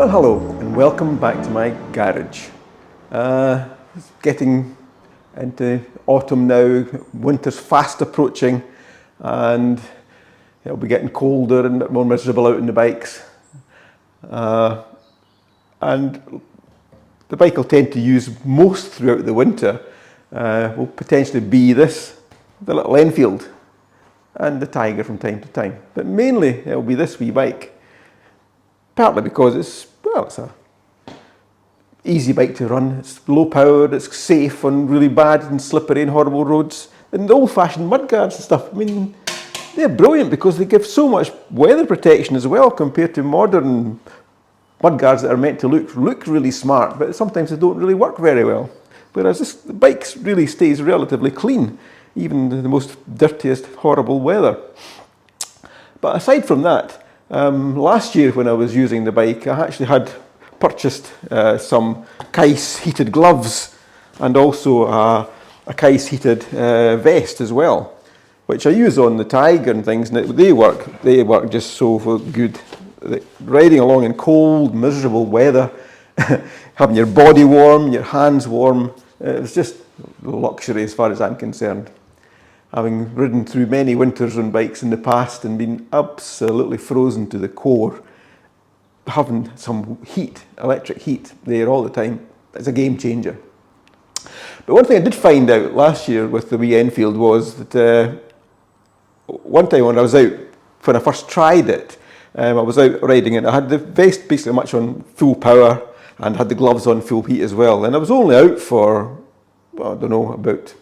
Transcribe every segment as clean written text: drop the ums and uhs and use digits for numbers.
Well, hello and welcome back to my garage. It's getting into autumn now, winter's fast approaching, and it'll be getting colder and a bit more miserable out on the bikes. And the bike I'll tend to use most throughout the winter will potentially be the little Enfield, and the Tiger from time to time. But mainly it'll be this wee bike. Partly because it's a easy bike to run, it's low powered, it's safe on really bad and slippery and horrible roads. And the old-fashioned mudguards and stuff, I mean, they're brilliant because they give so much weather protection as well compared to modern mudguards that are meant to look really smart, but sometimes they don't really work very well. Whereas the bike really stays relatively clean, even in the most dirtiest, horrible weather. But aside from that, last year when I was using the bike, I actually had purchased some Keis heated gloves and also a Keis heated vest as well, which I use on the Tiger and things, and they work just so good. Riding along in cold, miserable weather, having your body warm, your hands warm, it's just luxury as far as I'm concerned. Having ridden through many winters on bikes in the past and been absolutely frozen to the core, having some heat, electric heat there all the time, is a game changer. But one thing I did find out last year with the wee Enfield was that one time when I first tried it, I was out riding it. I had the vest basically much on full power and had the gloves on full heat as well. And I was only out for, well, I don't know, about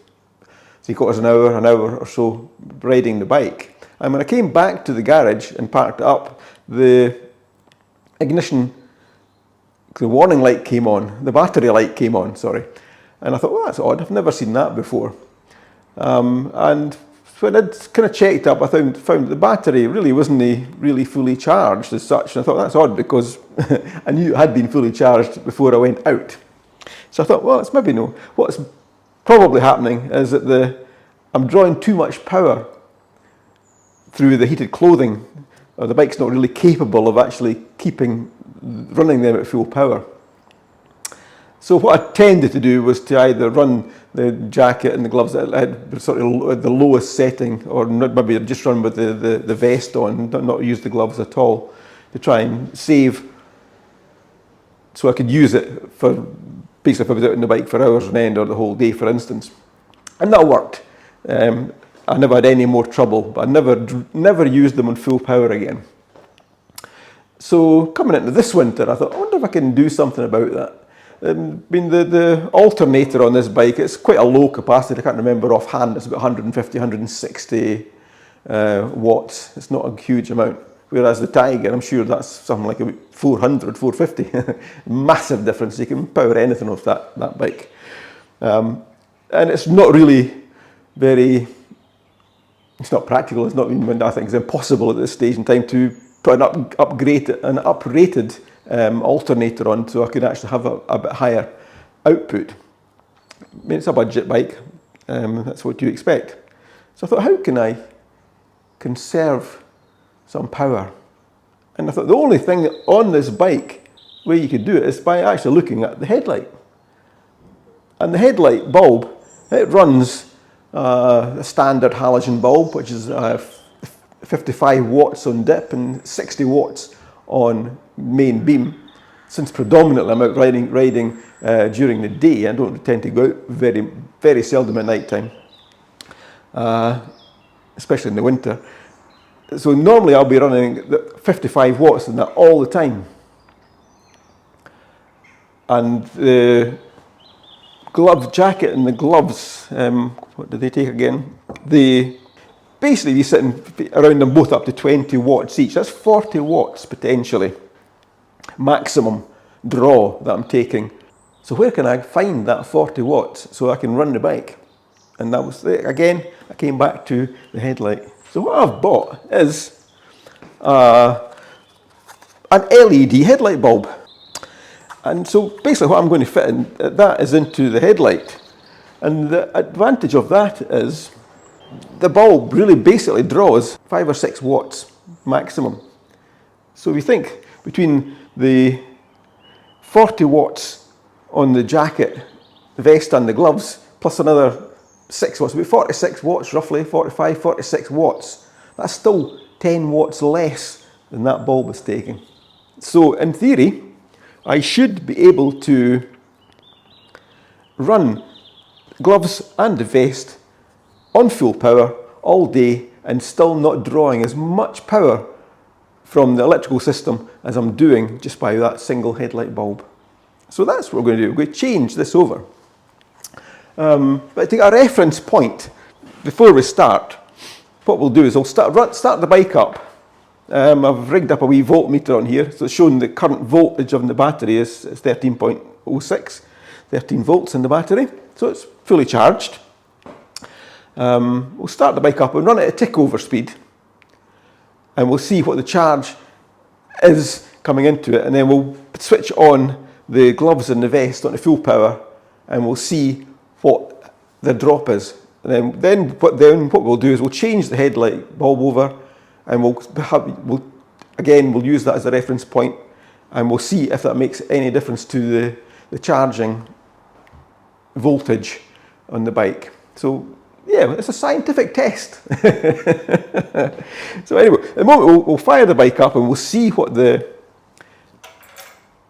3/4 an hour or so riding the bike. And when I came back to the garage and parked it up, the ignition, the warning light came on, the battery light came on, sorry. And I thought, well, that's odd, I've never seen that before. And when I'd kind of checked up, I found the battery really wasn't really fully charged as such. And I thought, that's odd because I knew it had been fully charged before I went out. So I thought, well, it's maybe no. What's probably happening is that I'm drawing too much power through the heated clothing, or the bike's not really capable of actually running them at full power. So what I tended to do was to either run the jacket and the gloves that I had sort of at the lowest setting, or maybe just run with the vest on, not use the gloves at all, to try and save, so I could use it for basically if I was out on the bike for hours on end or the whole day, for instance. And that worked. I never had any more trouble, but I never used them on full power again. So coming into this winter, I thought, I wonder if I can do something about that. I mean, the alternator on this bike, it's quite a low capacity. I can't remember offhand. It's about 150, 160 watts. It's not a huge amount. Whereas the Tiger, I'm sure that's something like about 400, 450. Massive difference. You can power anything off that bike. And it's not really it's not practical. It's not even, I think it's impossible at this stage in time to put an uprated alternator on so I could actually have a bit higher output. I mean, it's a budget bike. That's what you expect. So I thought, how can I conserve some power? And I thought the only thing on this bike where you could do it is by actually looking at the headlight. And the headlight bulb, it runs a standard halogen bulb, which is 55 watts on dip and 60 watts on main beam. Since predominantly I'm out riding during the day, I don't tend to go out very, very seldom at night time, especially in the winter. So normally I'll be running 55 watts in that all the time. And the jacket and the gloves, what do they take again? They basically be sitting around them both up to 20 watts each. That's 40 watts potentially, maximum draw that I'm taking. So where can I find that 40 watts so I can run the bike? And that was, again, I came back to the headlight. So what I've bought is an LED headlight bulb. And so basically what I'm going to fit in, that is into the headlight. And the advantage of that is the bulb really basically draws 5 or 6 watts maximum. So if you think between the 40 watts on the jacket, the vest and the gloves, plus another 6 watts, about 46 watts roughly, 45, 46 watts. That's still 10 watts less than that bulb is taking. So in theory, I should be able to run gloves and the vest on full power all day and still not drawing as much power from the electrical system as I'm doing just by that single headlight bulb. So that's what we're going to do. We're going to change this over. But to take a reference point before we start, what we'll do is we'll start the bike up. I've rigged up a wee voltmeter on here, so it's showing the current voltage of the battery is 13.06, 13 volts in the battery, so it's fully charged. We'll start the bike up and run it at tick over speed, and we'll see what the charge is coming into it, and then we'll switch on the gloves and the vest onto full power, and we'll see what the drop is. And then what we'll do is we'll change the headlight bulb over, and we'll use that as a reference point, and we'll see if that makes any difference to the charging voltage on the bike. So yeah, it's a scientific test. So anyway, at the moment we'll fire the bike up and we'll see what the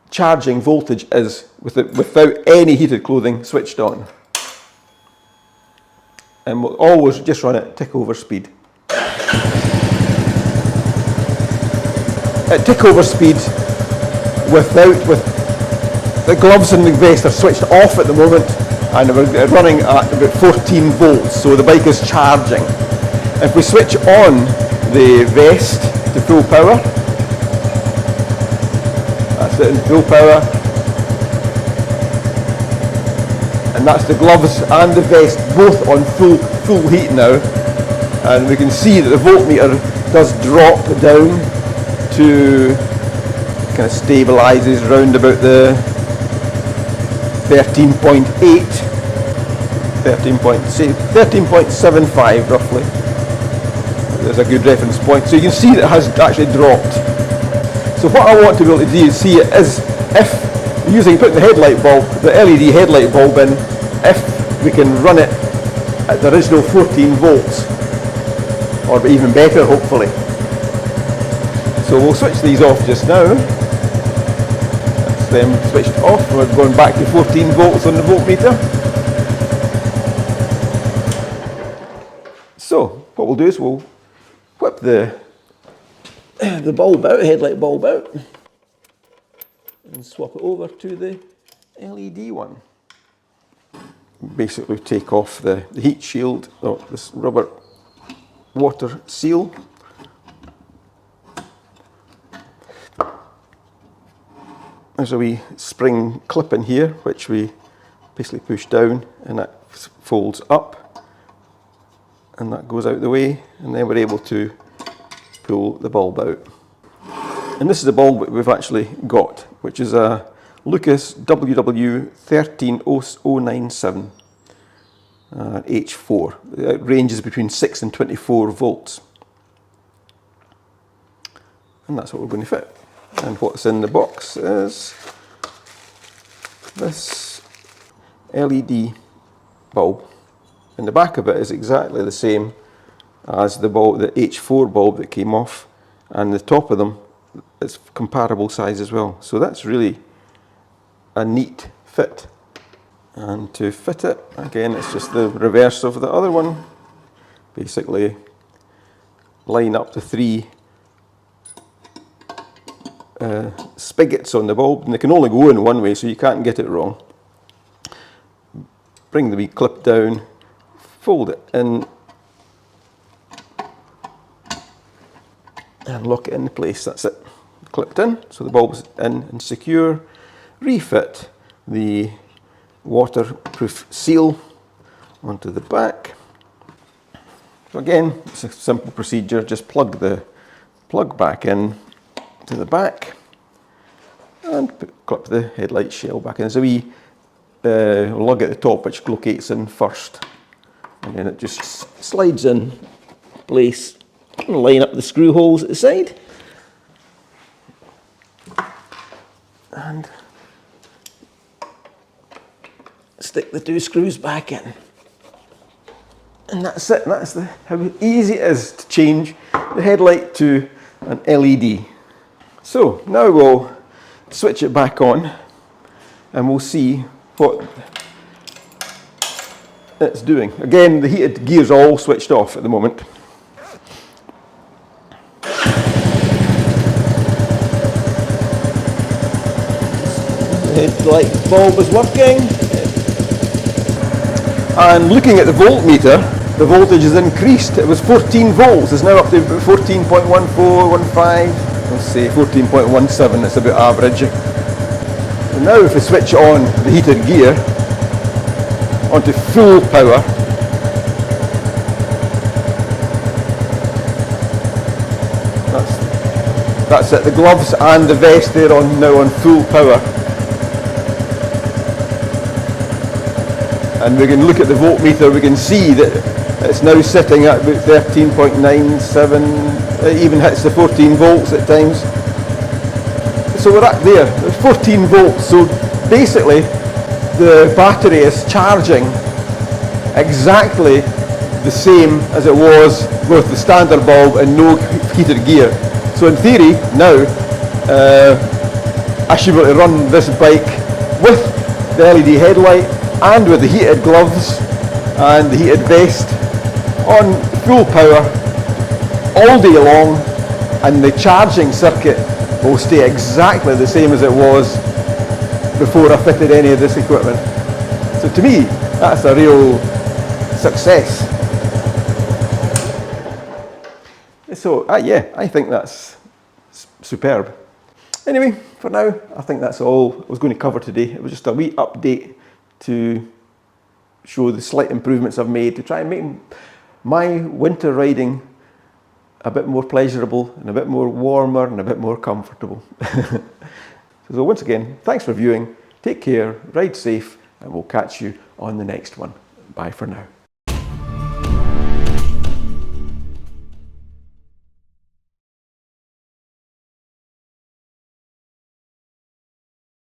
charging voltage is without any heated clothing switched on. And we'll always just run it tick over speed. At tick over speed, with the gloves and the vest are switched off at the moment, and we're running at about 14 volts, so the bike is charging. If we switch on the vest to full power, that's it in full power, and that's the gloves and the vest both on full heat now, and we can see that the voltmeter does drop down to, kind of stabilises around about the 13.75 roughly. There's a good reference point. So you can see that it has actually dropped. So what I want to be able to do is see it is if putting the headlight bulb, the LED headlight bulb in, if we can run it at the original 14 volts, or even better hopefully. So we'll switch these off just now. That's them switched off. We're going back to 14 volts on the voltmeter. So what we'll do is we'll whip the bulb out, headlight bulb out, and swap it over to the LED one. Basically take off the heat shield, or this rubber water seal. There's a wee spring clip in here which we basically push down, and that folds up and that goes out the way, and then we're able to pull the bulb out. And this is the bulb that we've actually got, which is a Lucas WW13097 H4. It ranges between 6 and 24 volts. And that's what we're going to fit. And what's in the box is this LED bulb. And the back of it is exactly the same as the H4 bulb that came off, and the top of them is comparable size as well. So that's really a neat fit. And to fit it, again, it's just the reverse of the other one. Basically line up the 3 spigots on the bulb, and they can only go in one way, so you can't get it wrong. Bring the wee clip down, fold it in, and lock it in place. That's it, clipped in, so the bulb's in and secure. Refit the waterproof seal onto the back. So again, it's a simple procedure. Just plug the plug back in to the back and clip the headlight shell back in. There's a wee lug at the top which locates in first, and then it just slides in place and line up the screw holes at the side, and stick the 2 screws back in. And that's it. That's how easy it is to change the headlight to an LED. So now we'll switch it back on and we'll see what it's doing. Again, the heated gear's all switched off at the moment. The headlight bulb is working. And looking at the voltmeter, the voltage has increased. It was 14 volts, it's now up to 14.1415. Let's say 14.17, it's about average. And now if we switch on the heated gear onto full power, that's it. The gloves and the vest, they're now on full power. And we can look at the voltmeter, we can see that it's now sitting at about 13.97, it even hits the 14 volts at times. So we're at there, there's 14 volts, so basically the battery is charging exactly the same as it was with the standard bulb and no heated gear. So in theory, now, I should be able to run this bike with the LED headlight and with the heated gloves and the heated vest on full power all day long, and the charging circuit will stay exactly the same as it was before I fitted any of this equipment. So to me, that's a real success. So yeah, I think that's superb. Anyway, for now, I think that's all I was going to cover today. It was just a wee update to show the slight improvements I've made to try and make my winter riding a bit more pleasurable and a bit more warmer and a bit more comfortable. So once again, thanks for viewing, take care, ride safe, and we'll catch you on the next one. Bye for now.